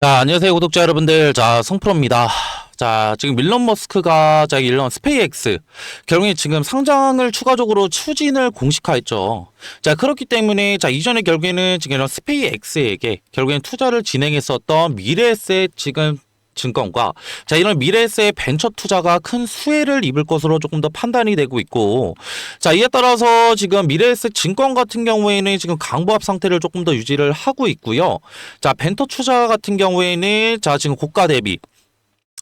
자, 안녕하세요, 구독자 여러분들. 자, 성프로입니다. 자, 지금 일론 머스크가 일론 스페이X 결국에 지금 상장을 추가적으로 추진을 공식화했죠. 자, 그렇기 때문에 이전에 결국에는 지금 이런 스페이X에게 결국에는 투자를 진행했었던 미래에셋 지금 증권과 이런 미래에셋 벤처 투자가 큰 수혜를 입을 것으로 조금 더 판단이 되고 있고, 이에 따라서 지금 미래에셋 증권 같은 경우에는 지금 강보합 상태를 조금 더 유지를 하고 있고요. 벤처 투자 같은 경우에는 지금 고가 대비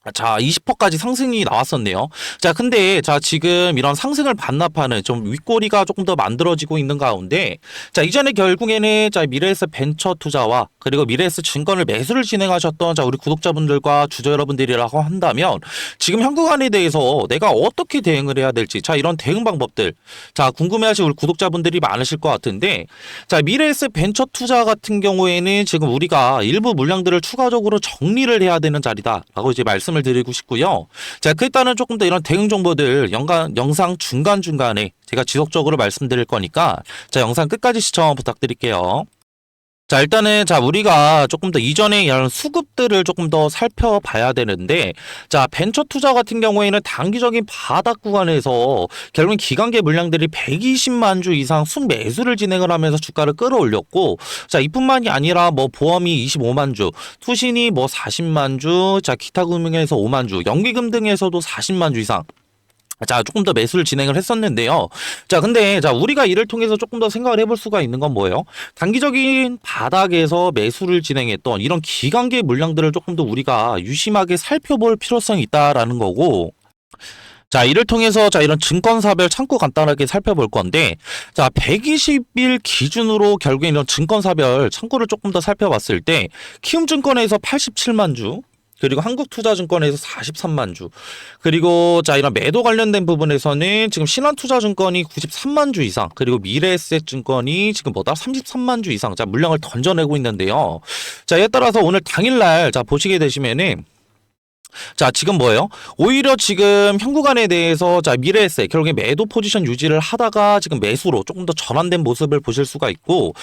20%까지 상승이 나왔었네요. 근데 지금 이런 상승을 반납하는 좀 윗꼬리가 조금 더 만들어지고 있는 가운데 이전에 결국에는 미래에셋 벤처 투자와 그리고 미래에셋 증권을 매수를 진행하셨던 우리 구독자분들과 주주 여러분들이라고 한다면 지금 현금환에 대해서 내가 어떻게 대응을 해야 될지 이런 대응 방법들 궁금해하실 우리 구독자분들이 많으실 것 같은데, 미래에셋 벤처 투자 같은 경우에는 지금 우리가 일부 물량들을 추가적으로 정리를 해야 되는 자리다라고 이제 말씀을 드리고 싶고요. 그에 따른 조금 더 이런 대응 정보들 영상 중간중간에 제가 지속적으로 말씀드릴 거니까 영상 끝까지 시청 부탁드릴게요. 일단은 우리가 조금 더 이전에 이런 수급들을 조금 더 살펴봐야 되는데, 벤처 투자 같은 경우에는 단기적인 바닥 구간에서 결국엔 기관계 물량들이 120만 주 이상 순매수를 진행을 하면서 주가를 끌어올렸고, 이뿐만이 아니라 보험이 25만 주, 투신이 40만 주, 기타 금융에서 5만 주, 연기금 등에서도 40만 주 이상 조금 더 매수를 진행을 했었는데요. 근데 우리가 이를 통해서 조금 더 생각을 해볼 수가 있는 건 뭐예요? 단기적인 바닥에서 매수를 진행했던 이런 기관계 물량들을 조금 더 우리가 유심하게 살펴볼 필요성이 있다라는 거고, 이를 통해서 이런 증권사별 창구 간단하게 살펴볼 건데, 120일 기준으로 결국에 이런 증권사별 창구를 조금 더 살펴봤을 때, 키움증권에서 87만 주, 그리고 한국투자증권에서 43만 주, 그리고 이런 매도 관련된 부분에서는 지금 신한투자증권이 93만 주 이상, 그리고 미래에셋증권이 지금 33만 주 이상 물량을 던져내고 있는데요. 이에 따라서 오늘 당일날 보시게 되시면은 지금 뭐예요? 오히려 지금 현구간에 대해서 미래에셋 결국에 매도 포지션 유지를 하다가 지금 매수로 조금 더 전환된 모습을 보실 수가 있고,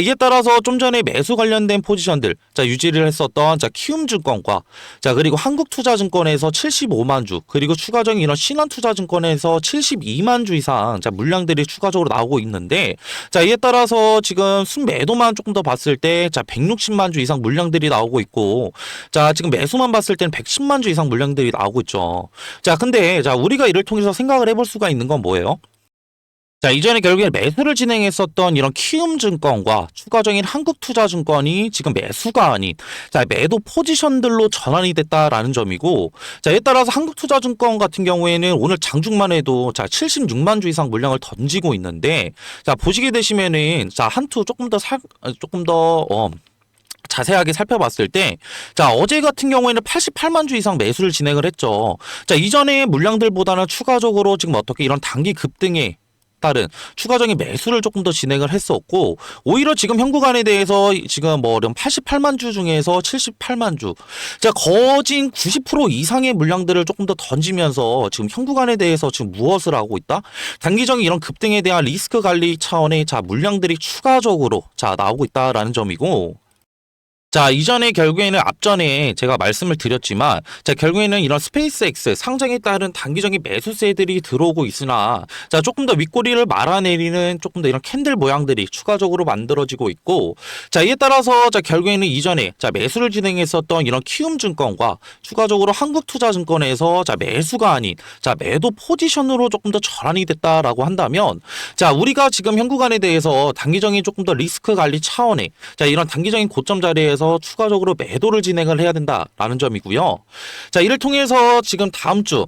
이에 따라서 좀 전에 매수 관련된 포지션들 유지를 했었던 키움증권과 그리고 한국투자증권에서 75만 주, 그리고 추가적인 이런 신한투자증권에서 72만 주 이상 물량들이 추가적으로 나오고 있는데, 이에 따라서 지금 순매도만 조금 더 봤을 때 160만 주 이상 물량들이 나오고 있고, 지금 매수만 봤을 때는 110만 주 이상 물량들이 나오고 있죠. 근데 우리가 이를 통해서 생각을 해볼 수가 있는 건 뭐예요? 이전에 결국에 매수를 진행했었던 이런 키움증권과 추가적인 한국투자증권이 지금 매수가 아닌 매도 포지션들로 전환이 됐다라는 점이고, 이에 따라서 한국투자증권 같은 경우에는 오늘 장중만 해도 76만 주 이상 물량을 던지고 있는데, 보시게 되시면은 한투 조금 더 자세하게 살펴봤을 때, 어제 같은 경우에는 88만 주 이상 매수를 진행을 했죠. 이전에 물량들보다는 추가적으로 지금 어떻게 이런 단기 급등에 따른 추가적인 매수를 조금 더 진행을 했었고, 오히려 지금 현구간에 대해서 지금 88만 주 중에서 78만 주, 거진 90% 이상의 물량들을 조금 더 던지면서 지금 현구간에 대해서 지금 무엇을 하고 있다? 단기적인 이런 급등에 대한 리스크 관리 차원의 물량들이 추가적으로 나오고 있다라는 점이고, 이전에 결국에는 앞전에 제가 말씀을 드렸지만, 결국에는 이런 스페이스X 상장에 따른 단기적인 매수세들이 들어오고 있으나, 조금 더 윗꼬리를 말아내리는 조금 더 이런 캔들 모양들이 추가적으로 만들어지고 있고, 이에 따라서 결국에는 이전에 매수를 진행했었던 이런 키움증권과 추가적으로 한국투자증권에서 매수가 아닌 매도 포지션으로 조금 더 전환이 됐다라고 한다면, 우리가 지금 현구간에 대해서 단기적인 조금 더 리스크 관리 차원의 이런 단기적인 고점 자리에서 추가적으로 매도를 진행을 해야 된다라는 점이고요. 이를 통해서 지금 다음 주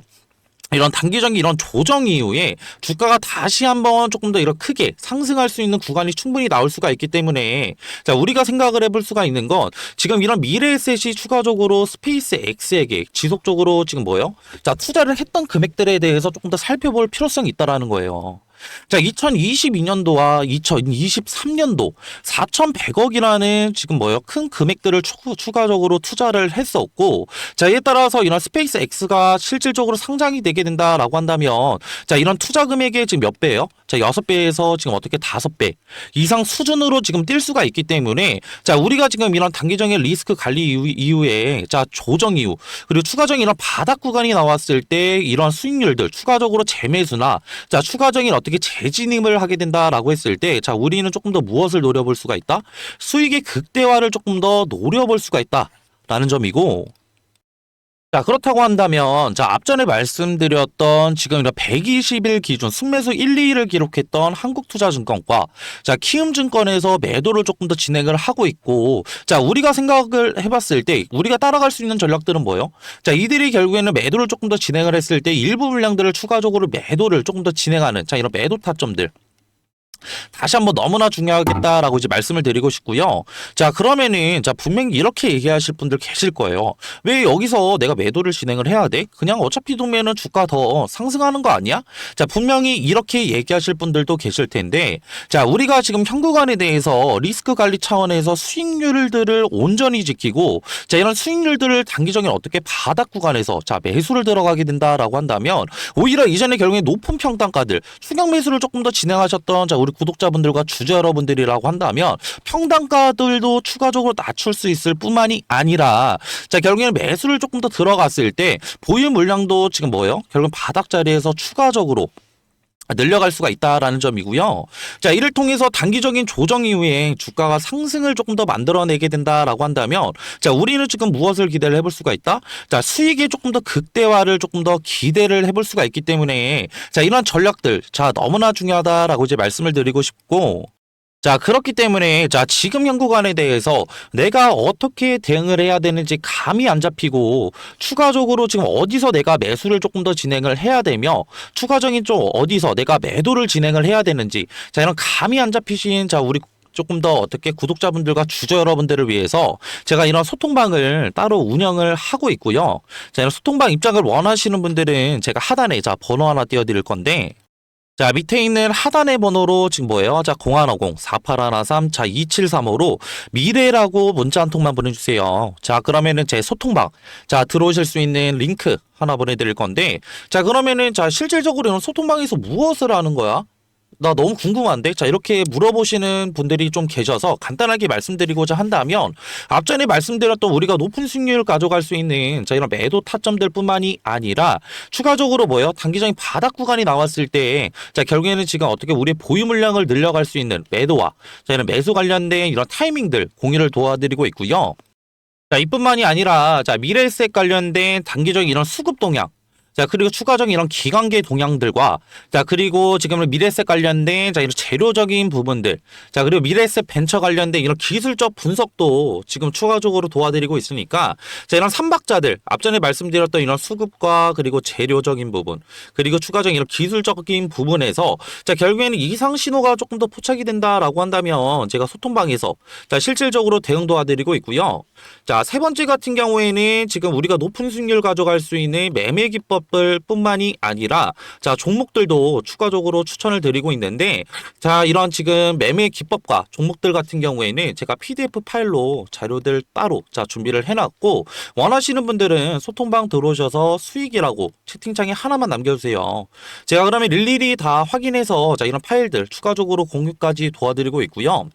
이런 단기적인 이런 조정 이후에 주가가 다시 한번 조금 더 이런 크게 상승할 수 있는 구간이 충분히 나올 수가 있기 때문에, 우리가 생각을 해볼 수가 있는 건 지금 이런 미래에셋이 추가적으로 스페이스X에게 지속적으로 지금 뭐예요? 투자를 했던 금액들에 대해서 조금 더 살펴볼 필요성이 있다라는 거예요. 2022년도와 2023년도 4,100억이라는 지금 큰 금액들을 추가적으로 투자를 했었고, 이에 따라서 이런 스페이스X가 실질적으로 상장이 되게 된다라고 한다면, 이런 투자 금액의 지금 몇 배예요? 자, 6배에서 지금 어떻게 5배 이상 수준으로 지금 뛸 수가 있기 때문에 자, 우리가 지금 이런 단기적인 리스크 관리 이후에 자, 조정 이후 그리고 추가적인 이런 바닥 구간이 나왔을 때 이런 수익률들 추가적으로 재매수나 자, 추가적인 어떻게 재진입을 하게 된다라고 했을 때 자, 우리는 조금 더 무엇을 노려볼 수가 있다? 수익의 극대화를 조금 더 노려볼 수가 있다라는 점이고, 자, 그렇다고 한다면, 자, 앞전에 말씀드렸던 지금 이런 120일 기준 순매수 1, 2위를 기록했던 한국투자증권과, 자, 키움증권에서 매도를 조금 더 진행을 하고 있고, 자, 우리가 생각을 해봤을 때, 우리가 따라갈 수 있는 전략들은 뭐예요? 자, 이들이 결국에는 매도를 조금 더 진행을 했을 때 일부 물량들을 추가적으로 매도를 조금 더 진행하는, 자, 이런 매도 타점들. 다시 한번 너무나 중요하겠다라고 이제 말씀을 드리고 싶고요. 자, 그러면은 자, 분명히 이렇게 얘기하실 분들 계실 거예요. 왜 여기서 내가 매도를 진행을 해야 돼? 그냥 어차피 동면은 주가 더 상승하는 거 아니야? 자, 분명히 이렇게 얘기하실 분들도 계실 텐데, 자, 우리가 지금 현구간에 대해서 리스크 관리 차원에서 수익률들을 온전히 지키고, 자, 이런 수익률들을 단기적인 어떻게 바닥 구간에서 자, 매수를 들어가게 된다라고 한다면 오히려 이전에 결국에 높은 평단가들 추격 매수를 조금 더 진행하셨던 자, 우리 구독자분들과 주주 여러분들이라고 한다면 평단가들도 추가적으로 낮출 수 있을 뿐만이 아니라 자, 결국에는 매수를 조금 더 들어갔을 때 보유 물량도 지금 뭐예요? 결국 바닥 자리에서 추가적으로 늘려갈 수가 있다라는 점이고요. 자, 이를 통해서 단기적인 조정 이후에 주가가 상승을 조금 더 만들어내게 된다라고 한다면 자, 우리는 지금 무엇을 기대를 해볼 수가 있다? 자, 수익이 조금 더 극대화를 조금 더 기대를 해볼 수가 있기 때문에 자, 이런 전략들 자, 너무나 중요하다라고 이제 말씀을 드리고 싶고, 자, 그렇기 때문에 자, 지금 현 구간에 대해서 내가 어떻게 대응을 해야 되는지 감이 안 잡히고 추가적으로 지금 어디서 내가 매수를 조금 더 진행을 해야 되며 추가적인 좀 어디서 내가 매도를 진행을 해야 되는지 자, 이런 감이 안 잡히신 자, 우리 조금 더 어떻게 구독자분들과 주주 여러분들을 위해서 제가 이런 소통방을 따로 운영을 하고 있고요. 자, 이런 소통방 입장을 원하시는 분들은 제가 하단에 자, 번호 하나 띄워드릴 건데, 자, 밑에 있는 하단의 번호로 지금 뭐예요? 자, 0150-4813, 자, 2735로 미래라고 문자 한 통만 보내주세요. 자, 그러면은 제 소통방, 자, 들어오실 수 있는 링크 하나 보내드릴 건데, 자, 그러면은 자, 실질적으로는 소통방에서 무엇을 하는 거야? 나 너무 궁금한데? 자, 이렇게 물어보시는 분들이 좀 계셔서 간단하게 말씀드리고자 한다면 앞전에 말씀드렸던 우리가 높은 수익률을 가져갈 수 있는 자, 이런 매도 타점들 뿐만이 아니라 추가적으로 뭐예요? 단기적인 바닥 구간이 나왔을 때 자, 결국에는 지금 어떻게 우리의 보유 물량을 늘려갈 수 있는 매도와 자, 이런 매수 관련된 이런 타이밍들 공유를 도와드리고 있고요. 자, 이뿐만이 아니라 자, 미래에셋 관련된 단기적인 이런 수급 동향, 자, 그리고 추가적인 이런 기관계 동향들과 자, 그리고 지금은 미래에셋 관련된 자, 이런 재료적인 부분들, 자, 그리고 미래에셋 벤처 관련된 이런 기술적 분석도 지금 추가적으로 도와드리고 있으니까 자, 이런 삼박자들 앞전에 말씀드렸던 이런 수급과 그리고 재료적인 부분, 그리고 추가적인 이런 기술적인 부분에서 자, 결국에는 이상 신호가 조금 더 포착이 된다라고 한다면 제가 소통방에서 자, 실질적으로 대응 도와드리고 있고요. 자, 세 번째 같은 경우에는 지금 우리가 높은 수익률 가져갈 수 있는 매매 기법 뿐만이 아니라 자, 종목들도 추가적으로 추천을 드리고 있는데 자, 이런 지금 매매 기법과 종목들 같은 경우에는 제가 PDF 파일로 자료들 따로 자, 준비를 해놨고 원하시는 분들은 소통방 들어오셔서 수익이라고 채팅창에 하나만 남겨주세요. 제가 그러면 일일이 다 확인해서 자, 이런 파일들 추가적으로 공유까지 도와드리고 있고요.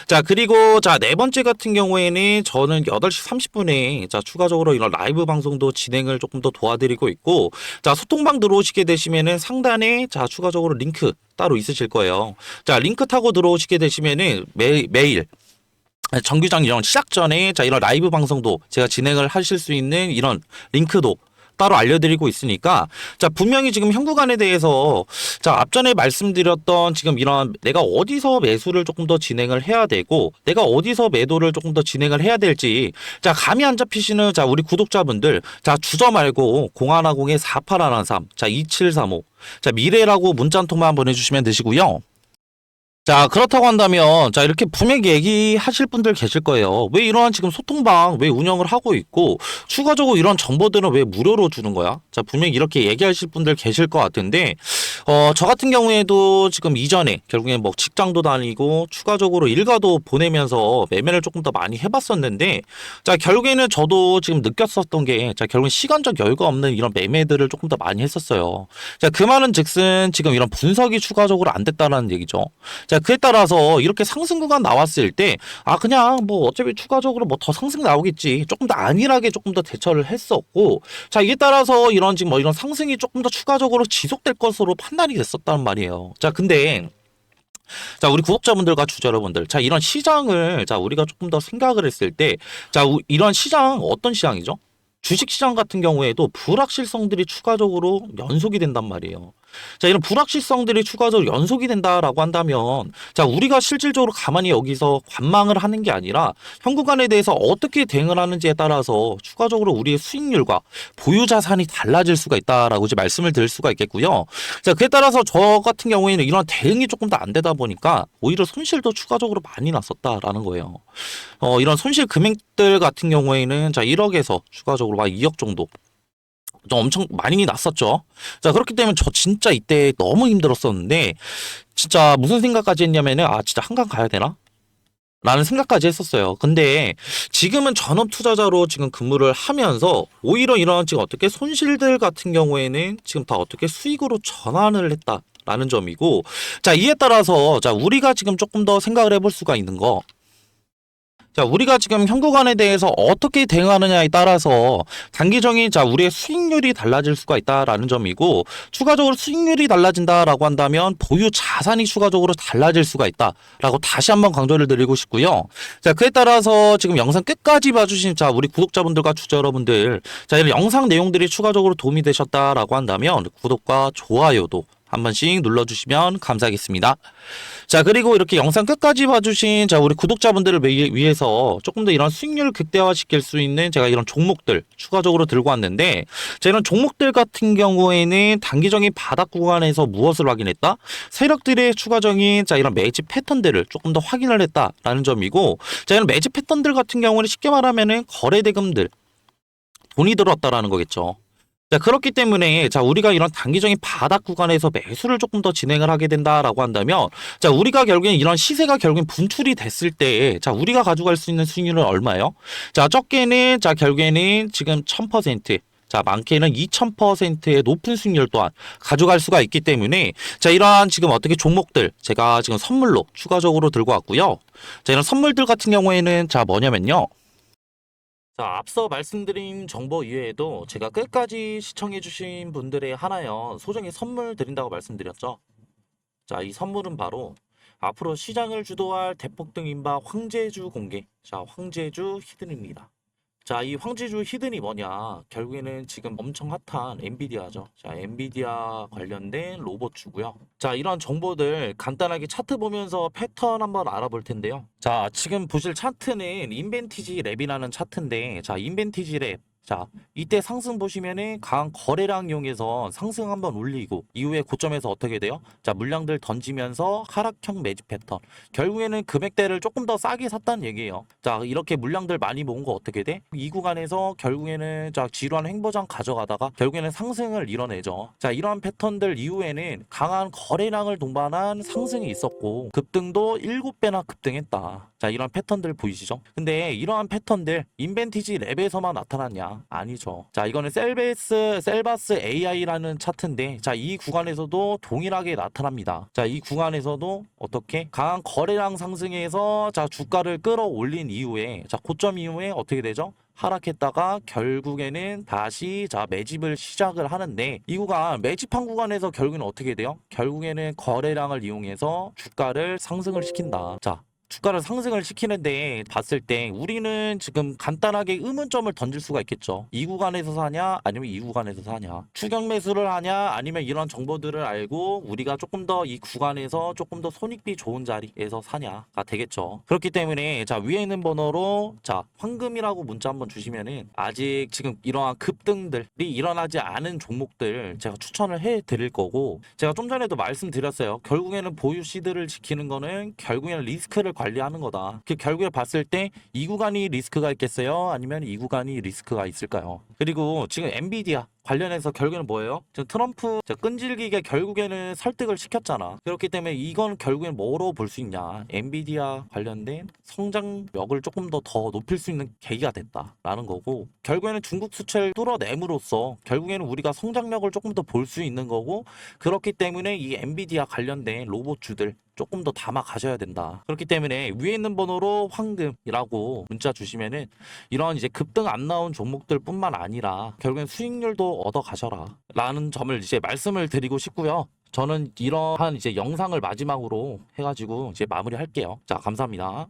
자, 그리고 자, 네 번째 같은 경우에는 저는 8시 30분에 자, 추가적으로 이런 라이브 방송도 진행을 조금 더 도와드리고 있고 자, 소통방 들어오시게 되시면은 상단에 자, 추가적으로 링크 따로 있으실 거예요. 자, 링크 타고 들어오시게 되시면은 매일 정규장 이런 시작 전에 자, 이런 라이브 방송도 제가 진행을 하실 수 있는 이런 링크도 따로 알려드리고 있으니까 자, 분명히 지금 현 구간에 대해서 자, 앞전에 말씀드렸던 지금 이런 내가 어디서 매수를 조금 더 진행을 해야 되고 내가 어디서 매도를 조금 더 진행을 해야 될지 자, 감이 안 잡히시는 자, 우리 구독자분들 자, 주저 말고 0150-4813, 자, 2735, 자, 미래라고 문자 한 통만 보내주시면 되시고요. 자, 그렇다고 한다면 자, 이렇게 분명히 얘기하실 분들 계실 거예요. 왜 이러한 지금 소통방 왜 운영을 하고 있고 추가적으로 이런 정보들은 왜 무료로 주는 거야? 자, 분명히 이렇게 얘기하실 분들 계실 것 같은데 저 같은 경우에도 지금 이전에 결국에 뭐 직장도 다니고 추가적으로 일가도 보내면서 매매를 조금 더 많이 해봤었는데, 자, 결국에는 저도 지금 느꼈었던 게, 자, 결국엔 시간적 여유가 없는 이런 매매들을 조금 더 많이 했었어요. 자, 그 말은 즉슨 지금 이런 분석이 추가적으로 안 됐다는 얘기죠. 자, 그에 따라서 이렇게 상승 구간 나왔을 때, 아, 그냥 뭐 어차피 추가적으로 뭐 더 상승 나오겠지. 조금 더 안일하게 조금 더 대처를 했었고, 자, 이에 따라서 이런 지금 뭐 이런 상승이 조금 더 추가적으로 지속될 것으로 판단이 됐었다는 말이에요. 자, 근데 자, 우리 구독자분들과 주주 여러분들, 자, 이런 시장을 자, 우리가 조금 더 생각을 했을 때, 자, 이런 시장 어떤 시장이죠? 주식시장 같은 경우에도 불확실성들이 추가적으로 연속이 된단 말이에요. 자, 이런 불확실성들이 추가적으로 연속이 된다라고 한다면, 자, 우리가 실질적으로 가만히 여기서 관망을 하는 게 아니라 현 구간에 대해서 어떻게 대응을 하는지에 따라서 추가적으로 우리의 수익률과 보유 자산이 달라질 수가 있다라고 이제 말씀을 드릴 수가 있겠고요. 자, 그에 따라서 저 같은 경우에는 이런 대응이 조금 더 안 되다 보니까 오히려 손실도 추가적으로 많이 났었다라는 거예요. 이런 손실 금액들 같은 경우에는 자, 1억에서 추가적으로 막 2억 정도 좀 엄청 많이 났었죠. 자, 그렇기 때문에 저 진짜 이때 너무 힘들었었는데, 진짜 무슨 생각까지 했냐면은, 아, 진짜 한강 가야 되나? 라는 생각까지 했었어요. 근데 지금은 전업 투자자로 지금 근무를 하면서 오히려 이런 지금 어떻게 손실들 같은 경우에는 지금 다 어떻게 수익으로 전환을 했다. 라는 점이고, 자, 이에 따라서, 자, 우리가 지금 조금 더 생각을 해볼 수가 있는 거, 자, 우리가 지금 현 구간에 대해서 어떻게 대응하느냐에 따라서 단기적인 자, 우리의 수익률이 달라질 수가 있다라는 점이고, 추가적으로 수익률이 달라진다라고 한다면 보유 자산이 추가적으로 달라질 수가 있다라고 다시 한번 강조를 드리고 싶고요. 자, 그에 따라서 지금 영상 끝까지 봐주신 자, 우리 구독자분들과 주주 여러분들, 자, 이런 영상 내용들이 추가적으로 도움이 되셨다라고 한다면 구독과 좋아요도 한 번씩 눌러주시면 감사하겠습니다. 자, 그리고 이렇게 영상 끝까지 봐주신 자, 우리 구독자분들을 위해서 조금 더 이런 수익률을 극대화시킬 수 있는 제가 이런 종목들 추가적으로 들고 왔는데, 자, 이런 종목들 같은 경우에는 단기적인 바닥 구간에서 무엇을 확인했다? 세력들의 추가적인 자, 이런 매집 패턴들을 조금 더 확인을 했다라는 점이고, 자, 이런 매집 패턴들 같은 경우는 쉽게 말하면은 거래 대금들 돈이 들어왔다라는 거겠죠. 자, 그렇기 때문에, 자, 우리가 이런 단기적인 바닥 구간에서 매수를 조금 더 진행을 하게 된다라고 한다면, 자, 우리가 결국엔 이런 시세가 결국엔 분출이 됐을 때, 자, 우리가 가져갈 수 있는 수익률은 얼마예요? 자, 적게는, 자, 결국에는 지금 1000%, 자, 많게는 2000%의 높은 수익률 또한 가져갈 수가 있기 때문에, 자, 이러한 지금 어떻게 종목들, 제가 지금 선물로 추가적으로 들고 왔고요. 자, 이런 선물들 같은 경우에는, 자, 뭐냐면요. 자, 앞서 말씀드린 정보 이외에도 제가 끝까지 시청해주신 분들의 하나여 소정의 선물 드린다고 말씀드렸죠. 자, 이 선물은 바로 앞으로 시장을 주도할 대폭등 인바 황제주 공개. 자, 황제주 히든입니다. 자, 이 황제주 히든이 뭐냐? 결국에는 지금 엄청 핫한 엔비디아죠. 자, 엔비디아 관련된 로봇주고요. 자, 이런 정보들 간단하게 차트 보면서 패턴 한번 알아볼 텐데요. 자, 지금 보실 차트는 인벤티지 랩이라는 차트인데, 자, 인벤티지 랩. 자, 이때 상승 보시면은 강한 거래량 이용해서 상승 한번 올리고 이후에 고점에서 어떻게 돼요? 자, 물량들 던지면서 하락형 매집 패턴. 결국에는 금액대를 조금 더 싸게 샀다는 얘기예요. 자, 이렇게 물량들 많이 모은 거 어떻게 돼? 이 구간에서 결국에는 자, 지루한 횡보장 가져가다가 결국에는 상승을 이뤄내죠. 자, 이러한 패턴들 이후에는 강한 거래량을 동반한 상승이 있었고 급등도 7배나 급등했다. 자, 이런 패턴들 보이시죠? 근데 이러한 패턴들 인벤티지 랩에서만 나타났냐? 아니죠. 자, 이거는 셀바스 AI라는 차트인데, 자, 이 구간에서도 동일하게 나타납니다. 자, 이 구간에서도 어떻게 강한 거래량 상승해서 자, 주가를 끌어올린 이후에 자, 고점 이후에 어떻게 되죠? 하락했다가 결국에는 다시 자, 매집을 시작을 하는데, 이 구간 매집한 구간에서 결국에는 어떻게 돼요? 결국에는 거래량을 이용해서 주가를 상승을 시킨다. 자, 주가를 상승을 시키는데 봤을 때 우리는 지금 간단하게 의문점을 던질 수가 있겠죠. 이 구간에서 사냐 아니면 이 구간에서 사냐, 추격 매수를 하냐 아니면 이런 정보들을 알고 우리가 조금 더 이 구간에서 조금 더 손익비 좋은 자리에서 사냐가 되겠죠. 그렇기 때문에 자, 위에 있는 번호로 자, 황금이라고 문자 한번 주시면은 아직 지금 이러한 급등들이 일어나지 않은 종목들 제가 추천을 해 드릴 거고, 제가 좀 전에도 말씀드렸어요. 결국에는 보유 시드를 지키는 거는 결국에는 리스크를 관리하는 거다. 그 결국에 봤을 때 이 구간이 리스크가 있겠어요? 아니면 이 구간이 리스크가 있을까요? 그리고 지금 엔비디아 관련해서 결국에는 뭐예요? 지금 트럼프 끈질기게 결국에는 설득을 시켰잖아. 그렇기 때문에 이건 결국엔 뭐로 볼 수 있냐? 엔비디아 관련된 성장력을 조금 더 높일 수 있는 계기가 됐다라는 거고, 결국에는 중국 수출을 뚫어냄으로써 결국에는 우리가 성장력을 조금 더 볼 수 있는 거고, 그렇기 때문에 이 엔비디아 관련된 로봇주들 조금 더 담아 가셔야 된다. 그렇기 때문에 위에 있는 번호로 황금이라고 문자 주시면은 이런 이제 급등 안 나온 종목들 뿐만 아니라 결국엔 수익률도 얻어 가셔라 라는 점을 이제 말씀을 드리고 싶고요. 저는 이러한 이제 영상을 마지막으로 해가지고 이제 마무리할게요. 자, 감사합니다.